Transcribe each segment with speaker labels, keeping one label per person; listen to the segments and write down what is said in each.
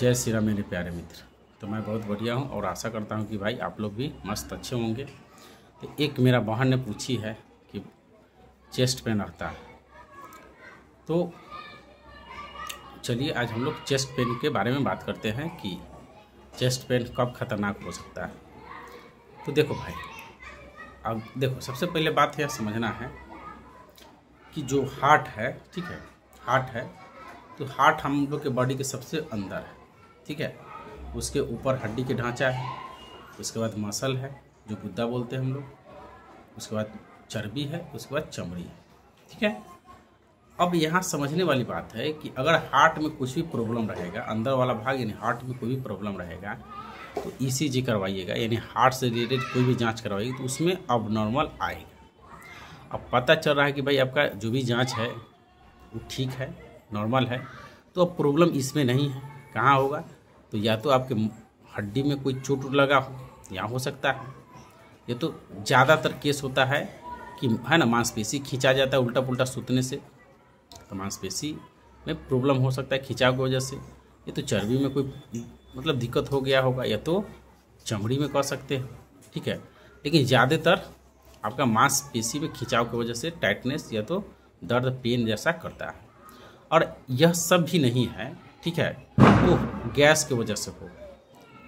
Speaker 1: जय श्री राम मेरे प्यारे मित्र। तो मैं बहुत बढ़िया हूँ और आशा करता हूँ कि भाई आप लोग भी मस्त अच्छे होंगे। तो एक मेरा बहन ने पूछी है कि चेस्ट पेन रहता है, तो चलिए आज हम लोग चेस्ट पेन के बारे में बात करते हैं कि चेस्ट पेन कब खतरनाक हो सकता है। तो देखो भाई, अब देखो सबसे पहले बात यह समझना है कि जो हार्ट है, ठीक है, हार्ट है तो हार्ट हम लोग के बॉडी के सबसे अंदर है, ठीक है। उसके ऊपर हड्डी के ढांचा है, उसके बाद मसल है जो गुद्दा बोलते हैं हम लोग, उसके बाद चर्बी है, उसके बाद चमड़ी है, ठीक है। अब यहाँ समझने वाली बात है कि अगर हार्ट में कुछ भी प्रॉब्लम रहेगा, अंदर वाला भाग यानी हार्ट में कोई भी प्रॉब्लम रहेगा तो ईसीजी करवाइएगा, यानी हार्ट से रिलेटेड कोई भी जांच करवाइएगा तो उसमें अब नॉर्मल आएगा। अब पता चल रहा है कि भाई आपका जो भी जांच है वो ठीक है, नॉर्मल है, तो अब प्रॉब्लम इसमें नहीं है। कहाँ होगा? तो या तो आपके हड्डी में कोई चोट लगा हो, यहाँ हो सकता है। ये तो ज़्यादातर केस होता है कि है ना, मांसपेशी खींचा जाता है उल्टा पुल्टा सुतने से, तो मांसपेशी में प्रॉब्लम हो सकता है खिंचाव की वजह से। ये तो चर्बी में कोई मतलब दिक्कत हो गया होगा, या तो चमड़ी में कह सकते हैं, ठीक है। लेकिन ज़्यादातर आपका मांसपेशी में खिंचाव की वजह से टाइटनेस या तो दर्द पेन जैसा करता है। और यह सब भी नहीं है, ठीक है, तो गैस की वजह से हो।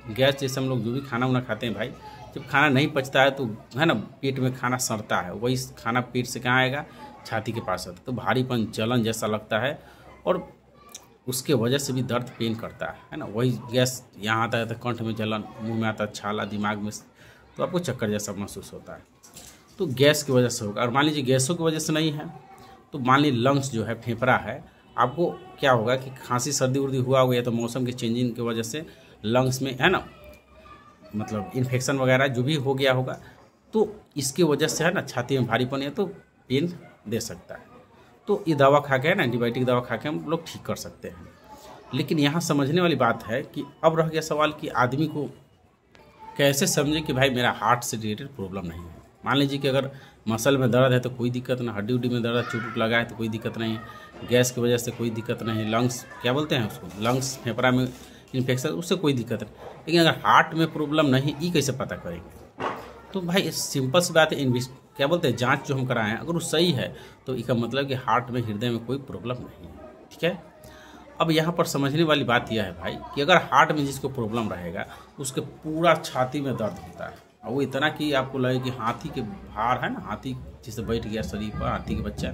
Speaker 1: गैस जैसे हम लोग जो भी खाना वाना खाते हैं भाई, जब खाना नहीं पचता है तो है ना, पेट में खाना सड़ता है, वही खाना पेट से कहाँ आएगा? छाती के पास आता है, तो भारीपन जलन जैसा लगता है और उसके वजह से भी दर्द पेन करता है ना। वही गैस यहाँ आता है तो कंठ में जलन, मुंह में आता है छाला, दिमाग में तो आपको चक्कर जैसा महसूस होता है, तो गैस की वजह से होगा। और मान लीजिए गैसों की वजह से नहीं है तो मान लीजिए लंग्स जो है, फेफड़ा है, आपको क्या होगा कि खांसी सर्दी उर्दी हुआ होगा या तो मौसम के चेंजिंग की वजह से लंग्स में है ना, मतलब इन्फेक्शन वगैरह जो भी हो गया होगा, तो इसकी वजह से है ना छाती में भारीपन या तो पेन दे सकता है। तो ये दवा खा के है ना, एंटीबायोटिक दवा खा के हम लोग ठीक कर सकते हैं। लेकिन यहाँ समझने वाली बात है कि अब रह गया सवाल कि आदमी को कैसे समझे कि भाई मेरा हार्ट से रिलेटेड प्रॉब्लम नहीं है। मान लीजिए कि अगर मसल में दर्द है तो कोई दिक्कत नहीं, हड्डी उड्डी में दर्द चोट लगा है तो कोई दिक्कत नहीं, गैस की वजह से कोई दिक्कत नहीं, लंग्स क्या बोलते हैं उसको, लंग्स फेफड़ा में इन्फेक्शन, उससे कोई दिक्कत नहीं। लेकिन अगर हार्ट में प्रॉब्लम नहीं, ये कैसे पता करेंगे? तो भाई सिंपल सी बात है, क्या बोलते हैं, जांच जो हम कराएं हैं अगर वो सही है तो इसका मतलब कि हार्ट में, हृदय में कोई प्रॉब्लम नहीं है, ठीक है। अब यहाँ पर समझने वाली बात यह है भाई कि अगर हार्ट में जिसको प्रॉब्लम रहेगा उसके पूरा छाती में दर्द होता है, और वो इतना कि आपको लगे कि हाथी के भार है ना, हाथी जिसे बैठ गया शरीर पर, हाथी के बच्चा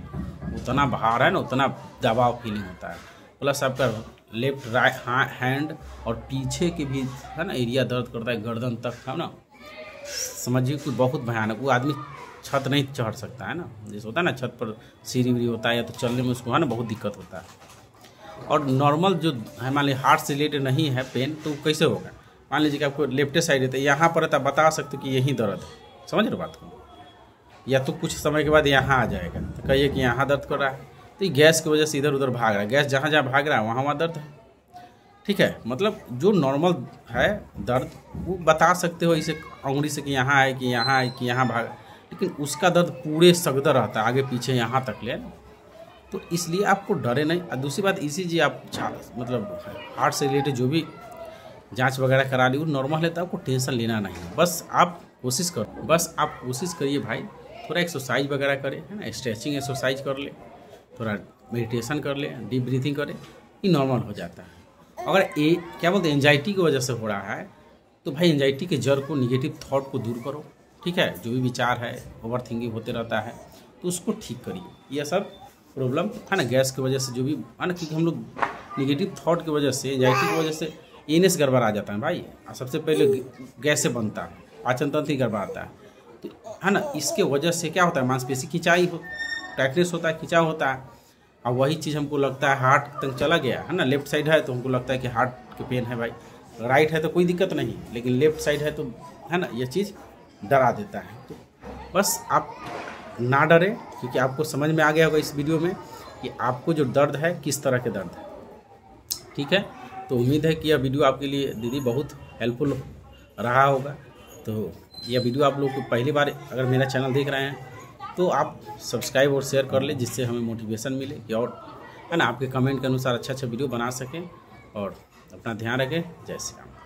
Speaker 1: उतना भार है ना, उतना दबाव फीलिंग होता है। प्लस आपका लेफ्ट राइट हैंड और पीछे के भी है ना एरिया दर्द करता है, गर्दन तक है ना। समझिए कि बहुत भयानक, वो आदमी छत नहीं चढ़ सकता है ना, जैसे होता है ना छत पर सीढ़ी वीढ़ी होता है या तो चलने में उसको है ना बहुत दिक्कत होता है। और नॉर्मल जो है, मान लीजिए हार्ट से रिलेटेड नहीं है पेन, तो कैसे होगा? मान लीजिए कि आपको लेफ्ट साइड है तो यहाँ पर है तो बता सकते हो कि यही दर्द है, समझ रहे बात को। या तो कुछ समय के बाद यहाँ आ जाएगा तो कहिए कि यहाँ दर्द कर रहा है, तो ये गैस की वजह से इधर उधर भाग रहा है, गैस जहाँ जहाँ भाग रहा है वहाँ दर्द है, ठीक है। मतलब जो नॉर्मल है दर्द वो बता सकते हो इसे उंगली से कि यहाँ है कि यहाँ है कि यहाँ भाग, लेकिन उसका दर्द पूरे सगदर रहता है, आगे पीछे यहाँ तक ले। तो इसलिए आपको डरे नहीं। और दूसरी बात ईसीजी आप मतलब हार्ट से रिलेटेड जो भी जांच वगैरह करा ली वो नॉर्मल है तो आपको टेंशन लेना नहीं है। बस आप कोशिश करो, बस आप कोशिश करिए भाई, थोड़ा एक्सरसाइज वगैरह करें है ना, स्ट्रेचिंग एक्सरसाइज कर ले, थोड़ा मेडिटेशन कर ले, डीप ब्रीथिंग करें, ये नॉर्मल हो जाता है। अगर ये क्या बोलते हैं एंजाइटी की वजह से हो रहा है तो भाई एंजाइटी के जड़ को, निगेटिव थॉट को दूर करो, ठीक है। जो भी विचार है, ओवर थिंकिंग होते रहता है तो उसको ठीक करिए। यह सब प्रॉब्लम है ना गैस की वजह से जो भी है ना, क्योंकि हम लोग निगेटिव थॉट की वजह से, एंजाइटी की वजह से एनएस गड़बड़ आ जाता है भाई। सबसे पहले गैस से बनता है, पाचन तंत्र ही गड़बड़ आता है, तो है ना इसके वजह से क्या होता है, मांसपेशी खिंचाई हो, टाइटनेस होता है, खिंचाव होता है। और वही चीज़ हमको लगता है हार्ट तक चला गया है ना, लेफ्ट साइड है तो हमको लगता है कि हार्ट के पेन है भाई, राइट है तो कोई दिक्कत नहीं, लेकिन लेफ्ट साइड है तो है ना, ये चीज़ डरा देता है। तो बस आप ना डरें, क्योंकि आपको समझ में आ गया होगा इस वीडियो में कि आपको जो दर्द है किस तरह के दर्द है, ठीक है। तो उम्मीद है कि यह वीडियो आपके लिए दीदी बहुत हेल्पफुल रहा होगा। तो यह वीडियो आप लोग को पहली बार अगर मेरा चैनल देख रहे हैं तो आप सब्सक्राइब और शेयर कर लें, जिससे हमें मोटिवेशन मिले कि और है ना आपके कमेंट के अनुसार अच्छा अच्छा वीडियो बना सकें। और अपना ध्यान रखें। जय श्री राम।